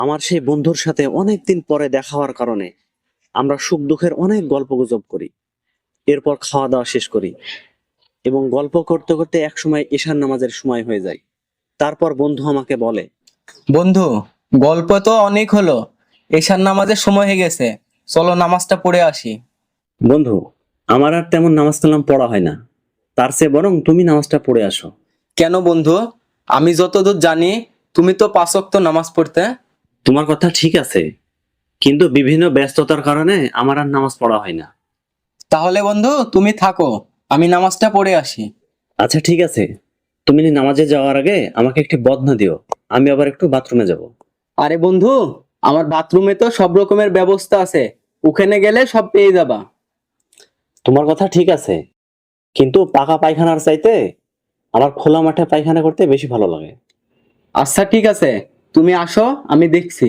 আমার সেই বন্ধুর সাথে অনেকদিন পরে দেখা হওয়ার কারণে আমরা সুখ দুঃখের অনেক গল্পগুজব করি। এরপর খাওয়া দাওয়া শেষ করি এবং গল্প করতে করতে একসময় ঈশান নামাজের সময় হয়ে যায়। তারপর বন্ধু আমাকে বলে, বন্ধু, গল্প তো অনেক হলো, এশার নামাজের সময় হয়ে গেছে, চলো নামাজটা পড়ে আসি। বন্ধু, আমার আর তেমন নামাজ কালাম পড়া হয় না, তার চেয়ে বরং তুমি নামাজটা পড়ে আসো। কেন বন্ধু? আমি যতদূর জানি তুমি তো 5 ওয়াক্ত নামাজ পড়তে। তোমার কথা ঠিক আছে, কিন্তু বিভিন্ন ব্যস্ততার কারণে আমার আর নামাজ পড়া হয় না। তাহলে বন্ধু তুমি থাকো, আমি নামাজটা পড়ে আসি। আচ্ছা ঠিক আছে, তুমি নামাজে যাওয়ার আগে আমাকে একটি বদনা দিও, আমি আবার একটু বাথরুমে যাব। আরে বন্ধু, আমার বাথরুমে তো সব রকমের ব্যবস্থা আছে, ওখানে গেলে সব পেয়ে যাবা। তোমার কথা ঠিক আছে, কিন্তু পাকা পায়খানার চাইতে আমার খোলা মাঠে পায়খানা করতে বেশি ভালো লাগে। আচ্ছা ঠিক আছে, তুমি আসো, আমি দেখছি।